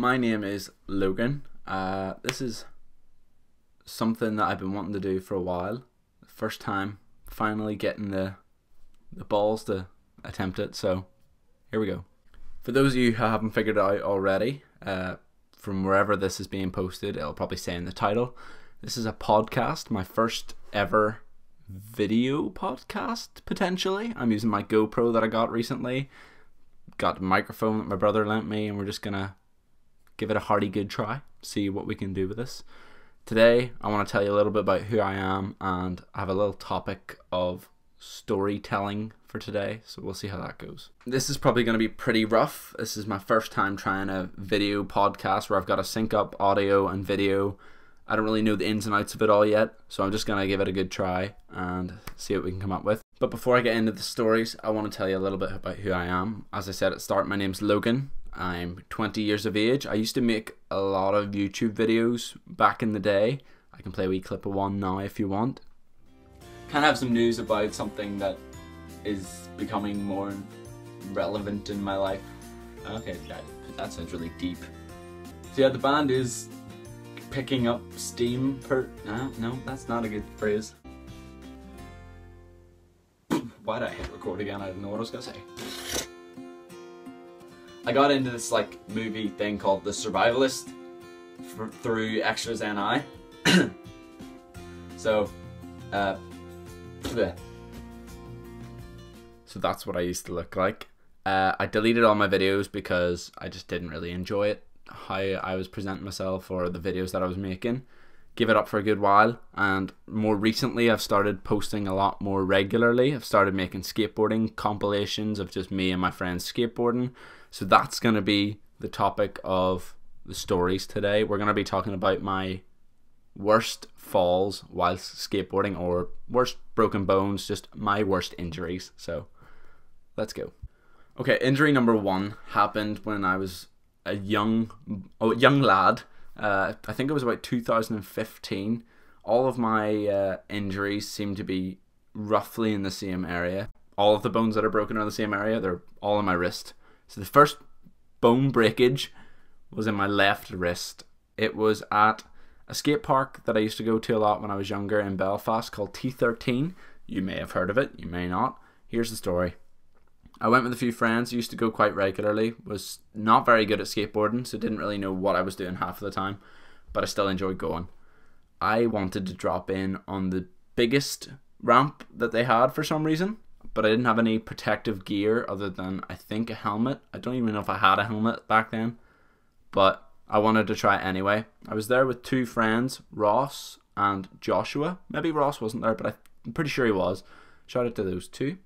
my name is Logan. This is something that I've been wanting to do for a while. First time finally getting the balls to attempt it, so here we go. For those of you who haven't figured it out already, from wherever this is being posted, it'll probably say in the title, this is a podcast, my first ever video podcast, potentially. I'm using my GoPro that I got recently, got a microphone that my brother lent me, and we're just gonna give it a hearty good try, see what we can do with this. Today I want to tell you a little bit about who I am, and I have a little topic of storytelling for today, so we'll see how that goes. This is probably going to be pretty rough. This is my first time trying a video podcast where I've got to sync up audio and video. I don't really know the ins and outs of it all yet, so I'm just going to give it a good try and see what we can come up with. But before I get into the stories, I want to tell you a little bit about who I am. As I said at the start, my name's Logan. I'm 20 years of age. I used to make a lot of YouTube videos back in the day. I can play a wee clip of one now if you want. Kind of have some news about something that is becoming more relevant in my life. Okay, that sounds really deep. So yeah, the band is picking up steam no, that's not a good phrase. Why did I hit record again? I didn't know what I was gonna say. I got into this like movie thing called The Survivalist through Extras NI. So that's what I used to look like. I deleted all my videos because I just didn't really enjoy it, how I was presenting myself or the videos that I was making. Give it up for a good while, and more recently I've started posting a lot more regularly. I've started making skateboarding compilations of just me and my friends skateboarding. So that's going to be the topic of the stories today. We're going to be talking about my worst falls whilst skateboarding, or worst broken bones, just my worst injuries. So let's go. Okay, injury number one happened when I was a young lad. I think it was about 2015. All of my injuries seem to be roughly in the same area. All of the bones that are broken are in the same area. They're all in my wrist. So the first bone breakage was in my left wrist. It was at a skate park that I used to go to a lot when I was younger in Belfast called T13. You may have heard of it, you may not. Here's the story. I went with a few friends, used to go quite regularly, was not very good at skateboarding, so didn't really know what I was doing half of the time, but I still enjoyed going. I wanted to drop in on the biggest ramp that they had for some reason, but I didn't have any protective gear other than, I think, a helmet. I don't even know if I had a helmet back then, but I wanted to try it anyway. I was there with two friends, Ross and Joshua. Maybe Ross wasn't there, but I'm pretty sure he was. Shout out to those two.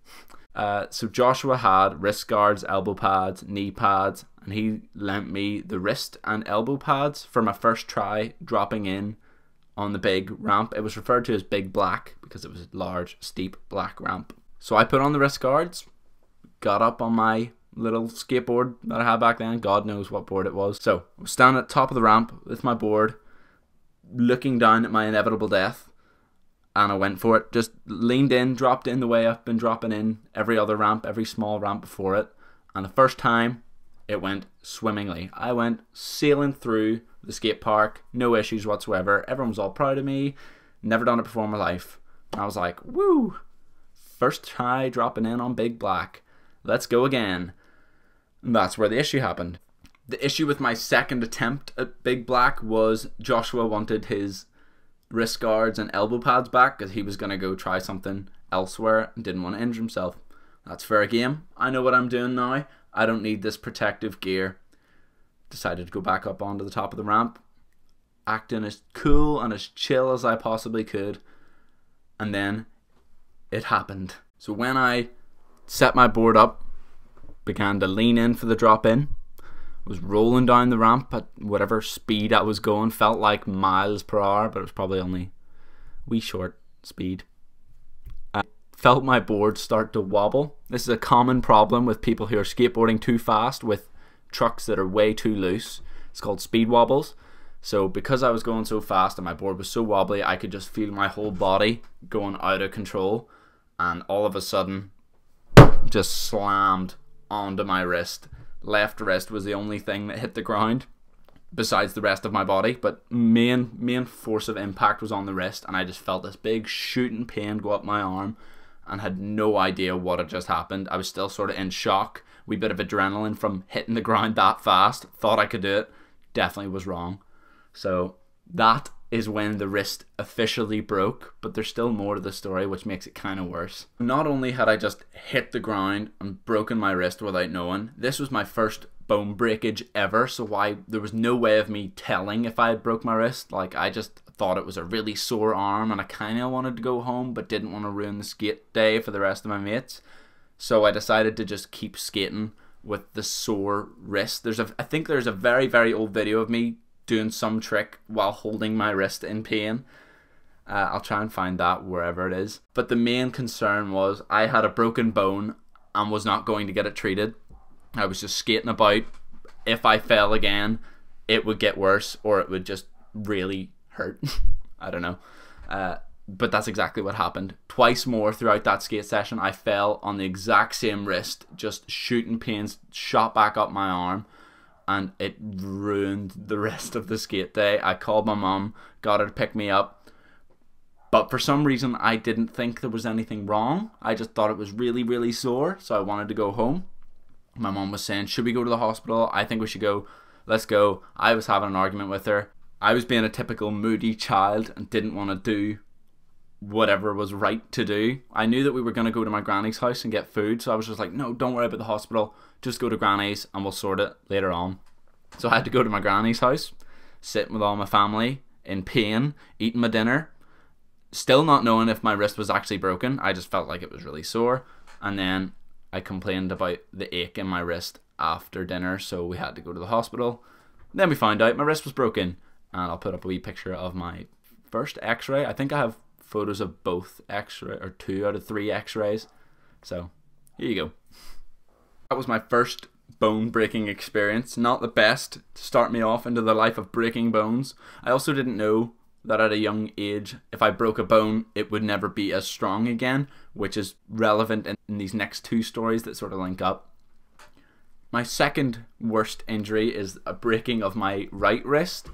So Joshua had wrist guards, elbow pads, knee pads, and he lent me the wrist and elbow pads for my first try dropping in on the big ramp. It was referred to as Big Black because it was a large, steep black ramp. So I put on the wrist guards, got up on my little skateboard that I had back then. God knows what board it was. So I was standing at the top of the ramp with my board, looking down at my inevitable death, and I went for it. Just leaned in, dropped in the way I've been dropping in every other ramp, every small ramp before it. And the first time, it went swimmingly. I went sailing through the skate park, no issues whatsoever. Everyone was all proud of me. Never done it before in my life. And I was like, woo! First try dropping in on Big Black. Let's go again. And that's where the issue happened. The issue with my second attempt at Big Black was Joshua wanted his wrist guards and elbow pads back because he was going to go try something elsewhere and didn't want to injure himself. That's fair game. I know what I'm doing now. I don't need this protective gear. Decided to go back up onto the top of the ramp, acting as cool and as chill as I possibly could. And then it happened. So when I set my board up, began to lean in for the drop in, was rolling down the ramp at whatever speed I was going, felt like miles per hour, but it was probably only wee short speed. I felt my board start to wobble. This is a common problem with people who are skateboarding too fast with trucks that are way too loose. It's called speed wobbles. So because I was going so fast and my board was so wobbly, I could just feel my whole body going out of control, and all of a sudden just slammed onto my wrist. Left wrist was the only thing that hit the ground. besides the rest of my body, but main force of impact was on the wrist, and I just felt this big shooting pain go up my arm and had no idea what had just happened. I was still sort of in shock, wee bit of adrenaline from hitting the ground that fast, thought I could do it, definitely was wrong. So that is when the wrist officially broke, but there's still more to the story, which makes it kind of worse. Not only had I just hit the ground and broken my wrist without knowing, this was my first bone breakage ever, so there was no way of me telling if I had broke my wrist. Like, I just thought it was a really sore arm, and I kind of wanted to go home, but didn't want to ruin the skate day for the rest of my mates. So I decided to just keep skating with the sore wrist. I think there's a very, very old video of me doing some trick while holding my wrist in pain. I'll try and find that wherever it is. But the main concern was I had a broken bone and was not going to get it treated. I was just skating about. If I fell again, it would get worse, or it would just really hurt. I don't know. But that's exactly what happened. Twice more throughout that skate session, I fell on the exact same wrist, just shooting pains shot back up my arm, and it ruined the rest of the skate day. I called my mum, got her to pick me up, but for some reason I didn't think there was anything wrong. I just thought it was really, really sore, so I wanted to go home. My mum was saying, should we go to the hospital? I think we should go. Let's go. I was having an argument with her. I was being a typical moody child and didn't want to do whatever was right to do. I knew that we were going to go to my granny's house and get food, so I was just like, no, don't worry about the hospital. Just go to granny's and we'll sort it later on. So I had to go to my granny's house, sitting with all my family, in pain, eating my dinner, still not knowing if my wrist was actually broken. I just felt like it was really sore. And then I complained about the ache in my wrist after dinner, so we had to go to the hospital. Then we found out my wrist was broken, and I'll put up a wee picture of my first x-ray. I think I have photos of both x-ray, or 2 out of 3 x-rays. So here you go. That was my first bone breaking experience. Not the best to start me off into the life of breaking bones. I also didn't know that at a young age, if I broke a bone, it would never be as strong again, which is relevant in these next 2 stories that sort of link up. My second worst injury is a breaking of my right wrist.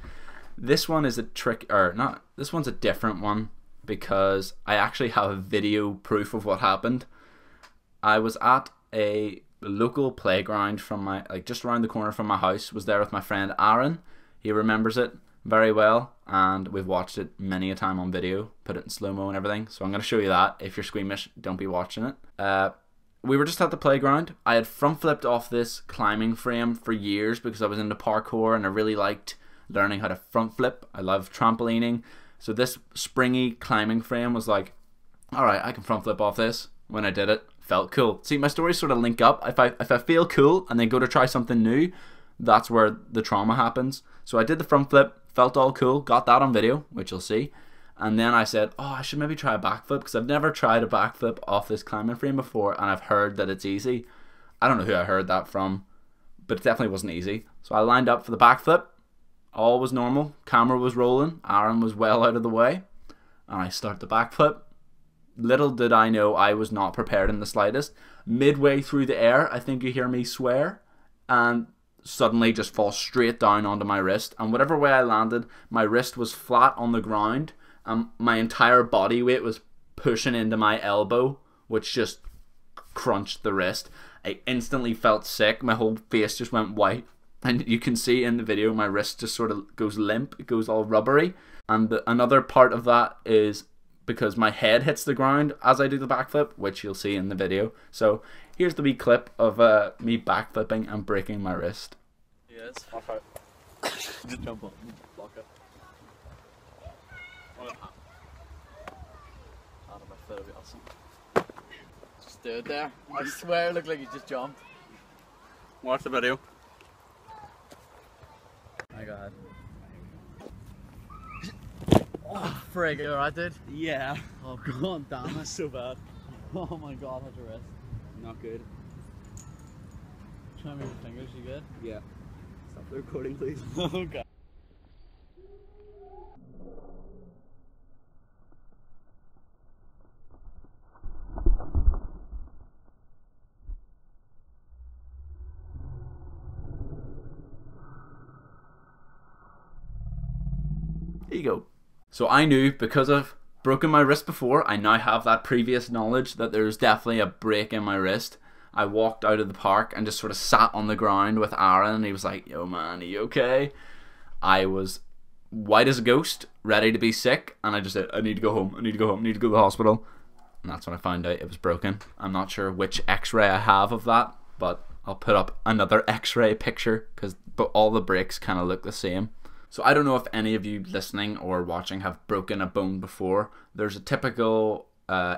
This one is this one's a different one, because I actually have a video proof of what happened. I was at a local playground from just around the corner from my house, was there with my friend Aaron. He remembers it very well, and we've watched it many a time on video, put it in slow-mo and everything, so I'm going to show you that. If you're squeamish, don't be watching it. We were just at the playground. I had front flipped off this climbing frame for years because I was into parkour and I really liked learning how to front flip. I love trampolining, so this springy climbing frame was like, alright, I can front flip off this. When I did it, felt cool. See, my stories sort of link up. If I feel cool and then go to try something new, that's where the trauma happens. So I did the front flip, felt all cool, got that on video, which you'll see. And then I said, oh, I should maybe try a backflip, because I've never tried a backflip off this climbing frame before, and I've heard that it's easy. I don't know who I heard that from, but it definitely wasn't easy. So I lined up for the backflip. All was normal. Camera was rolling. Aaron was well out of the way. And I start the backflip. Little did I know I was not prepared in the slightest. Midway through the air, I think you hear me swear, and suddenly just fall straight down onto my wrist. And whatever way I landed, my wrist was flat on the ground, and my entire body weight was pushing into my elbow, which just crunched the wrist. I instantly felt sick. My whole face just went white, and you can see in the video my wrist just sort of goes limp. It goes all rubbery. And another part of that is because my head hits the ground as I do the backflip, which you'll see in the video. So here's the wee clip of me backflipping and breaking my wrist. Yes. Okay. Just jump on. Block it. Out of my foot would be awesome. Just do it there. I swear it looked like you just jumped. Watch the video. My god. Oh, frig, you alright, dude? Yeah. Oh, god damn, that's so bad. Oh my god, how's your wrist? Not good. Try to move your fingers, you good? Yeah. Stop the recording, please. Okay. Here you go. So I knew, because I've broken my wrist before, I now have that previous knowledge that there's definitely a break in my wrist. I walked out of the park and just sort of sat on the ground with Aaron, and he was like, yo man, are you okay? I was white as a ghost, ready to be sick, and I just said, I need to go home, I need to go home, I need to go to the hospital. And that's when I found out it was broken. I'm not sure which x-ray I have of that, but I'll put up another x-ray picture, because all the breaks kind of look the same. So I don't know if any of you listening or watching have broken a bone before. There's a typical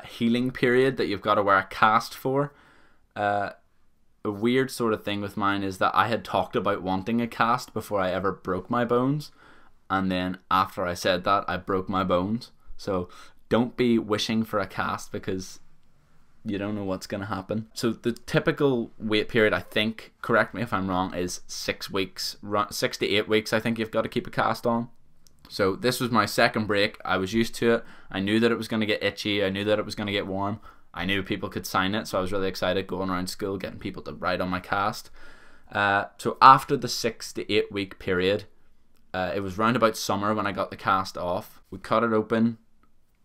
healing period that you've got to wear a cast for. A weird sort of thing with mine is that I had talked about wanting a cast before I ever broke my bones, and then after I said that, I broke my bones. So don't be wishing for a cast, because you don't know what's going to happen. So the typical wait period, I think, correct me if I'm wrong, is 6 weeks. 6 to 8 weeks I think you've got to keep a cast on. So this was my second break. I was used to it. I knew that it was going to get itchy. I knew that it was going to get warm. I knew people could sign it, so I was really excited going around school getting people to write on my cast. So after the 6 to 8 week period, it was round about summer when I got the cast off. We cut it open.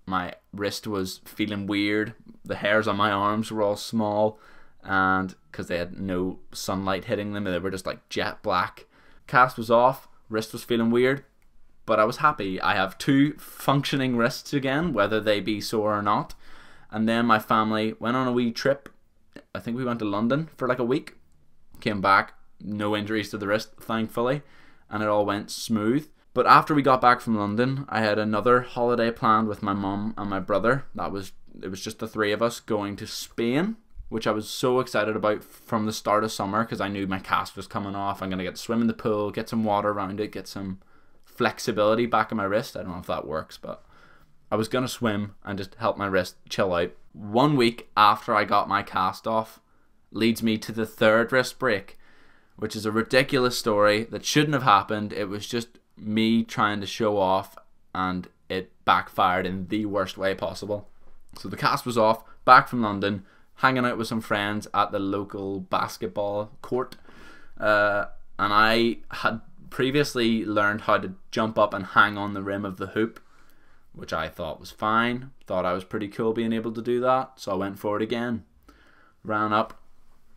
My wrist was feeling weird. The hairs on my arms were all small, and because they had no sunlight hitting them, they were just like jet black. Cast was off, wrist was feeling weird, but I was happy. I have 2 functioning wrists again, whether they be sore or not. And then my family went on a wee trip. I think we went to London for like a week. Came back, no injuries to the wrist, thankfully, and it all went smooth. But after we got back from London, I had another holiday planned with my mum and my brother. It was just the 3 of us going to Spain, which I was so excited about from the start of summer, because I knew my cast was coming off. I'm going to get to swim in the pool, get some water around it, get some flexibility back in my wrist. I don't know if that works, but I was going to swim and just help my wrist chill out. 1 week after I got my cast off leads me to the 3rd wrist break, which is a ridiculous story that shouldn't have happened. It was just me trying to show off, and it backfired in the worst way possible. So the cast was off, back from London, hanging out with some friends at the local basketball court, and I had previously learned how to jump up and hang on the rim of the hoop, which I thought was fine. Thought I was pretty cool being able to do that, so I went for it again. Ran up,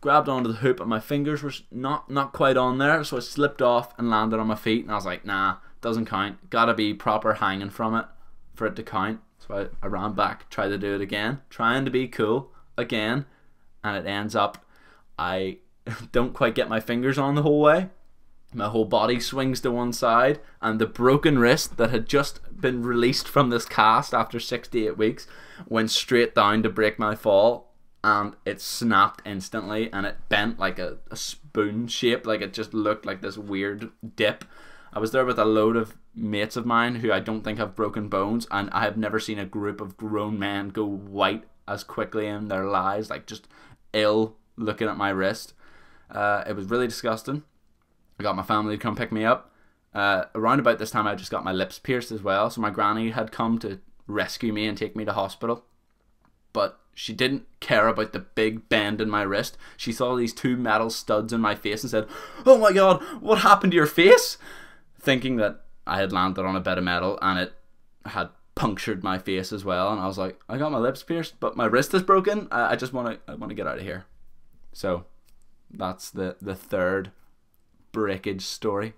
grabbed onto the hoop, and my fingers were not quite on there, so I slipped off and landed on my feet, and I was like, nah, doesn't count. Gotta be proper hanging from it for it to count. So I ran back, tried to do it again, trying to be cool again, and it ends up I don't quite get my fingers on the whole way. My whole body swings to one side, and the broken wrist that had just been released from this cast after 6 to 8 weeks went straight down to break my fall, and it snapped instantly, and it bent like a spoon shape. Like, it just looked like this weird dip. I was there with a load of mates of mine who I don't think have broken bones, and I have never seen a group of grown men go white as quickly in their lives, like just ill looking at my wrist. It was really disgusting. I got my family to come pick me up. Around about this time I just got my lips pierced as well, so my granny had come to rescue me and take me to hospital. But she didn't care about the big bend in my wrist. She saw these 2 metal studs in my face and said, "Oh my god, what happened to your face?" Thinking that I had landed on a bit of metal and it had punctured my face as well. And I was like, I got my lips pierced, but my wrist is broken. I want to get out of here. So that's the 3rd breakage story.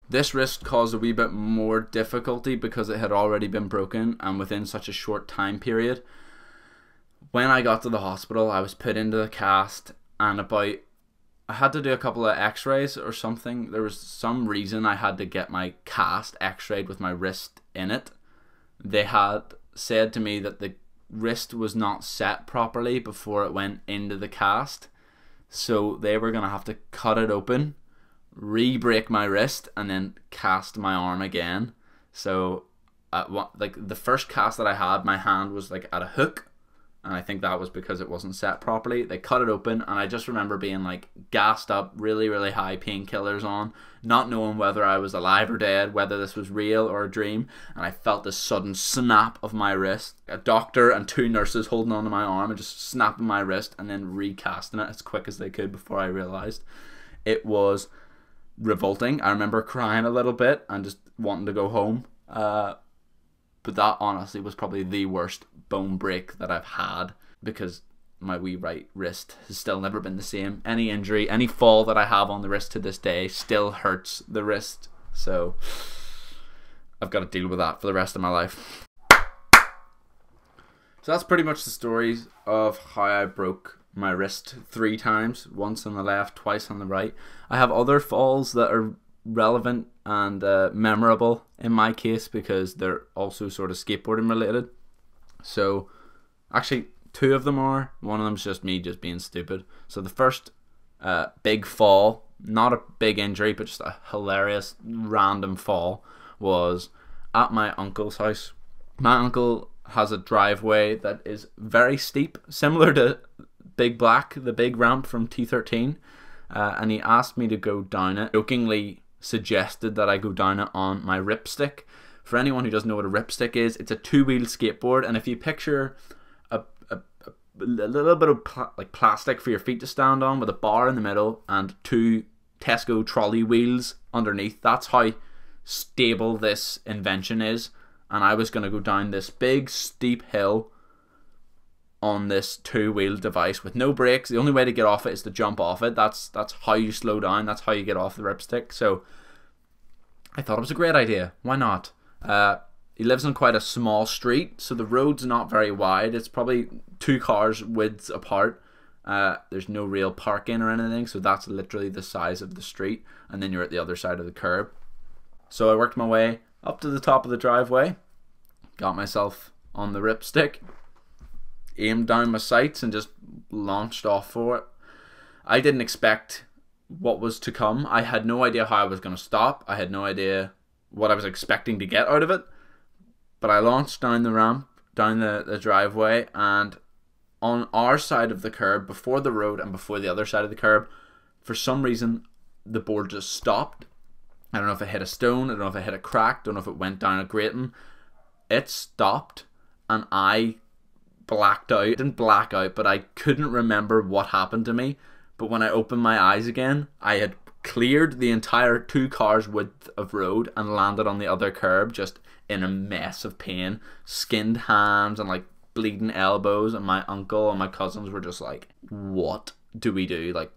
This wrist caused a wee bit more difficulty because it had already been broken and within such a short time period. When I got to the hospital, I was put into the cast, and I had to do a couple of x-rays or something. There was some reason I had to get my cast x-rayed with my wrist in it. They had said to me that the wrist was not set properly before it went into the cast, so they were going to have to cut it open, re-break my wrist, and then cast my arm again. So like the first cast that I had, my hand was like at a hook, and I think that was because it wasn't set properly. They cut it open, and I just remember being like gassed up, really really high painkillers on, not knowing whether I was alive or dead, whether this was real or a dream. And I felt this sudden snap of my wrist, a doctor and 2 nurses holding onto my arm and just snapping my wrist and then recasting it as quick as they could before I realized. It was revolting. I remember crying a little bit and just wanting to go home. But that honestly was probably the worst bone break that I've had, because my wee right wrist has still never been the same. Any injury, any fall that I have on the wrist to this day still hurts the wrist. So I've got to deal with that for the rest of my life. So that's pretty much the stories of how I broke my wrist 3 times. Once on the left, twice on the right. I have other falls that are relevant and memorable in my case, because they're also sort of skateboarding related. So actually 2 of them are. One of them's just me just being stupid. So the first big fall, not a big injury, but just a hilarious random fall, was at my uncle's house. My uncle has a driveway that is very steep, similar to Big Black, the big ramp from T13, and he asked me to go down it. Jokingly suggested that I go down it on my Ripstick. For anyone who doesn't know what a Ripstick is, it's a 2-wheel skateboard, and if you picture a little bit of like plastic for your feet to stand on with a bar in the middle and 2 Tesco trolley wheels underneath, that's how stable this invention is. And I was going to go down this big steep hill on this 2-wheel device with no brakes. The only way to get off it is to jump off it. That's how you slow down. That's how you get off the Ripstick. So I thought it was a great idea. Why not? He lives on quite a small street, so the road's not very wide. It's probably 2 cars widths apart. There's no real parking or anything, so that's literally the size of the street, and then you're at the other side of the curb. So I worked my way up to the top of the driveway, got myself on the Ripstick, aimed down my sights, and just launched off for it. I didn't expect what was to come. I had no idea how I was going to stop. I had no idea what I was expecting to get out of it. But I launched down the ramp, down the driveway, and on our side of the curb, before the road and before the other side of the curb, for some reason, the board just stopped. I don't know if it hit a stone, I don't know if it hit a crack, don't know if it went down a grating. It stopped, and I blacked out. I didn't black out, but I couldn't remember what happened to me. But when I opened my eyes again, I had cleared the entire 2 cars width of road and landed on the other curb, just in a mess of pain, skinned hands and like bleeding elbows, and my uncle and my cousins were just like, what do we do? Like,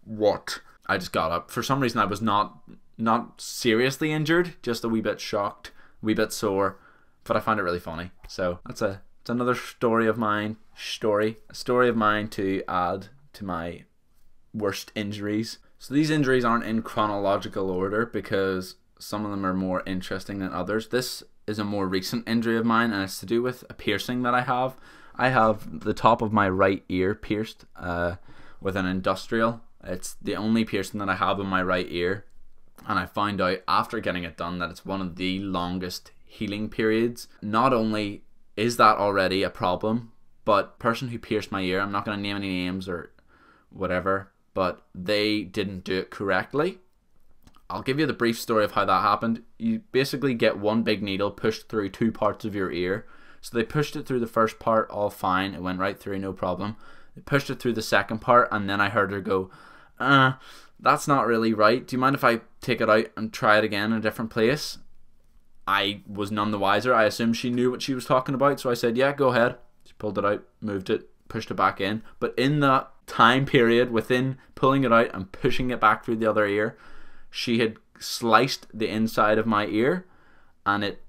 what? I just got up. For some reason I was not seriously injured, just a wee bit shocked, a wee bit sore, but I found it really funny. So it's another story of mine, a story of mine to add to my worst injuries. So these injuries aren't in chronological order because some of them are more interesting than others. This is a more recent injury of mine, and it's to do with a piercing that I have. I have the top of my right ear pierced with an industrial. It's the only piercing that I have in my right ear, and I found out after getting it done that it's one of the longest healing periods. Not only is that already a problem, but the person who pierced my ear, I'm not going to name any names or whatever, but they didn't do it correctly. I'll give you the brief story of how that happened. You basically get one big needle pushed through 2 parts of your ear. So they pushed it through the first part, all fine. It went right through, no problem. They pushed it through the second part, and then I heard her go, that's not really right. Do you mind if I take it out and try it again in a different place? I was none the wiser. I assumed she knew what she was talking about, so I said, yeah, go ahead. She pulled it out, moved it, pushed it back in. But in that time period, within pulling it out and pushing it back through the other ear, she had sliced the inside of my ear, and it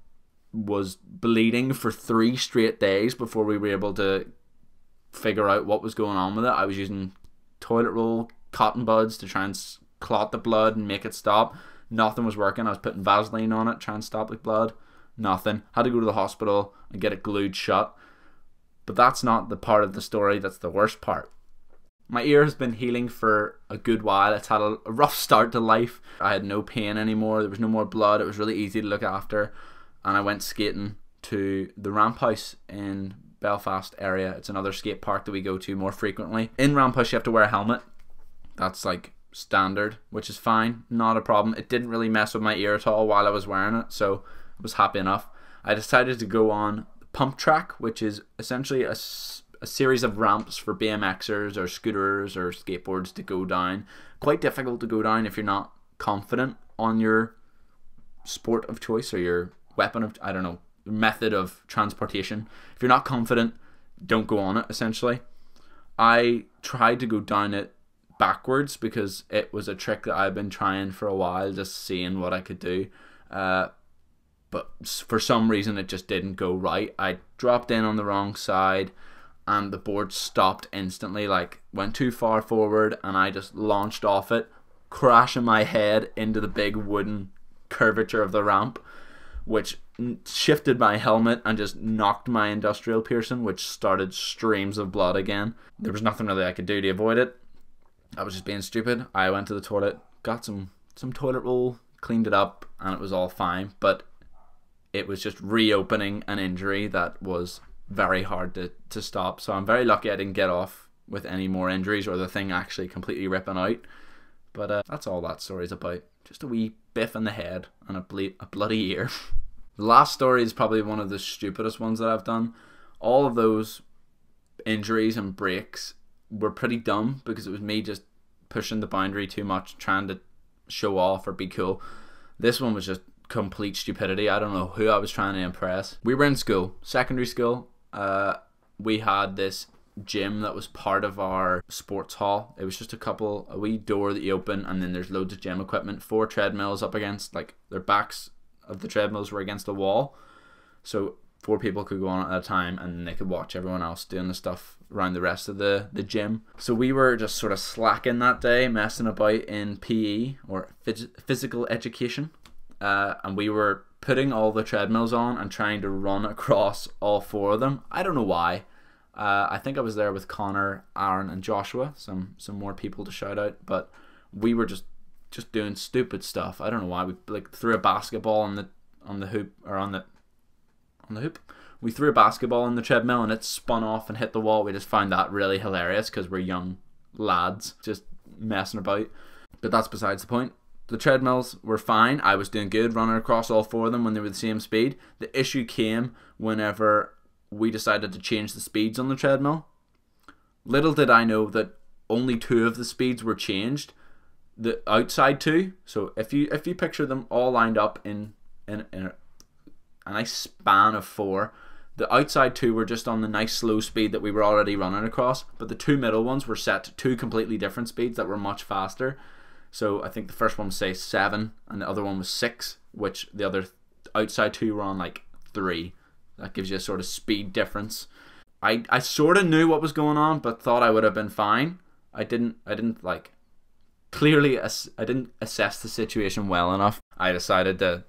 was bleeding for 3 straight days before we were able to figure out what was going on with it. I was using toilet roll, cotton buds to try and clot the blood and make it stop. Nothing was working. I was putting Vaseline on it, trying to stop the blood. Nothing. Had to go to the hospital and get it glued shut. But that's not the part of the story that's the worst part. My ear has been healing for a good while. It's had a rough start to life. I had no pain anymore. There was no more blood. It was really easy to look after. And I went skating to the Ramp House in Belfast area. It's another skate park that we go to more frequently. In Ramp House you have to wear a helmet. That's like standard, which is fine. Not a problem. It didn't really mess with my ear at all while I was wearing it, so I was happy enough. I decided to go on the pump track, which is essentially a series of ramps for BMXers or scooters or skateboards to go down. Quite difficult to go down if you're not confident on your sport of choice or your weapon of, I don't know, method of transportation. If you're not confident, don't go on it, essentially. I tried to go down it backwards because it was a trick that I've been trying for a while, just seeing what I could do. But for some reason it just didn't go right. I dropped in on the wrong side and the board stopped instantly, like went too far forward, and I just launched off it, crashing my head into the big wooden curvature of the ramp, which shifted my helmet and just knocked my industrial piercing, which started streams of blood again. There was nothing really I could do to avoid it. I was just being stupid. I went to the toilet, got some toilet roll, cleaned it up, and it was all fine. But it was just reopening an injury that was very hard to stop. So I'm very lucky I didn't get off with any more injuries or the thing actually completely ripping out. But that's all that story's about. Just a wee biff in the head and a bloody ear. The last story is probably one of the stupidest ones that I've done. All of those injuries and breaks were pretty dumb because it was me just pushing the boundary too much, trying to show off or be cool. This one was just complete stupidity. I don't know who I was trying to impress. We were in school, secondary school. We had this gym that was part of our sports hall. It was just a wee door that you open, and then there's loads of gym equipment, 4 treadmills up against, like, their backs of the treadmills were against the wall, so 4 people could go on at a time, and they could watch everyone else doing the stuff around the rest of the gym. So we were just sort of slacking that day, messing about in PE, or physical education, and we were putting all the treadmills on and trying to run across all 4 of them. I don't know why. I think I was there with Connor, Aaron, and Joshua. Some more people to shout out, but we were just doing stupid stuff. I don't know why. We like threw a basketball on the hoop, or on the hoop. We threw a basketball in the treadmill and it spun off and hit the wall. We just found that really hilarious because we're young lads just messing about. But that's besides the point. The treadmills were fine. I was doing good running across all 4 of them when they were the same speed. The issue came whenever we decided to change the speeds on the treadmill. Little did I know that only 2 of the speeds were changed. The outside 2, so if you picture them all lined up in a nice span of 4, the outside 2 were just on the nice slow speed that we were already running across, but the 2 middle ones were set to 2 completely different speeds that were much faster. So I think the first one was, say, 7 and the other one was 6, which the other outside 2 were on like 3. That gives you a sort of speed difference. I sort of knew what was going on, but thought I would have been fine. I didn't like, clearly I didn't assess the situation well enough. I decided to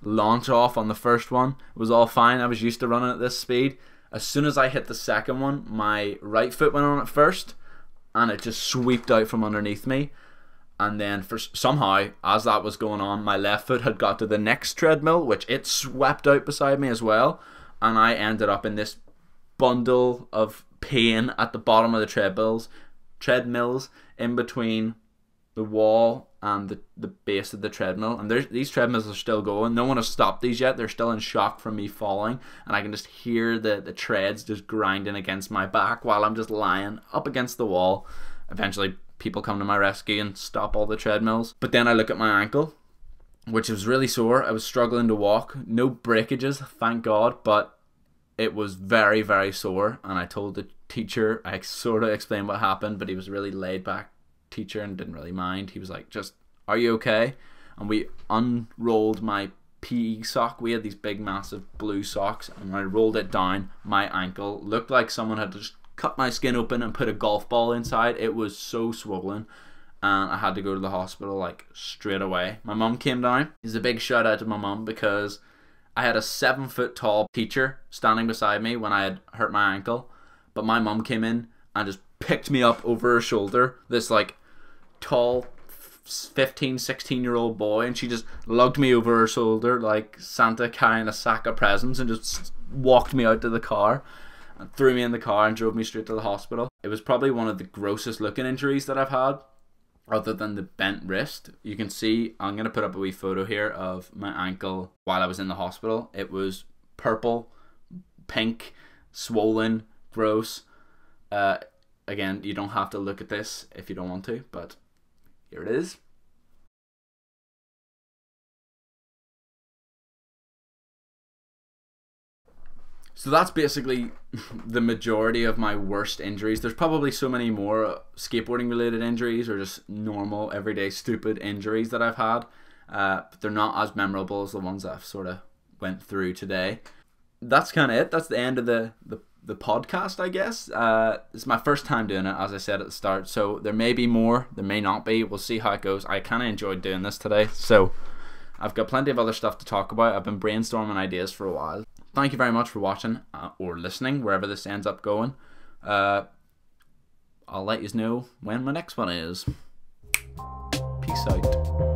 launch off on the first one. It was all fine. I was used to running at this speed. As soon as I hit the second one, my right foot went on it first, and it just sweeped out from underneath me. And then somehow, as that was going on, my left foot had got to the next treadmill, which it swept out beside me as well. And I ended up in this bundle of pain at the bottom of the treadmills in between the wall and the base of the treadmill. And these treadmills are still going. No one has stopped these yet. They're still in shock from me falling. And I can just hear the treads just grinding against my back while I'm just lying up against the wall. Eventually, people come to my rescue and stop all the treadmills. But then I look at my ankle, which was really sore. I was struggling to walk. No breakages, thank God, but it was very, very sore. And I told the teacher, I sort of explained what happened, but he was a really laid back teacher and didn't really mind. He was like, just, are you okay? And we unrolled my PE sock. We had these big massive blue socks, and when I rolled it down, my ankle looked like someone had just cut my skin open and put a golf ball inside. It was so swollen, and I had to go to the hospital like straight away. My mum came down. It's a big shout out to my mum because I had a 7-foot tall teacher standing beside me when I had hurt my ankle, but my mum came in and just picked me up over her shoulder, this like tall 15-16-year-old boy, and she just lugged me over her shoulder like Santa carrying a sack of presents and just walked me out to the car and threw me in the car and drove me straight to the hospital. It was probably one of the grossest looking injuries that I've had, other than the bent wrist. You can see, I'm going to put up a wee photo here of my ankle while I was in the hospital. It was purple, pink, swollen, gross. Again, you don't have to look at this if you don't want to, but here it is. So that's basically the majority of my worst injuries. There's probably so many more skateboarding related injuries or just normal everyday stupid injuries that I've had, but they're not as memorable as the ones that I've sort of went through today. That's kind of it. That's the end of the podcast, I guess. It's my first time doing it, as I said at the start, so there may be more, there may not be. We'll see how it goes. I kind of enjoyed doing this today, so I've got plenty of other stuff to talk about. I've been brainstorming ideas for a while. Thank you very much for watching or listening, wherever this ends up going. I'll let you know when my next one is. Peace out.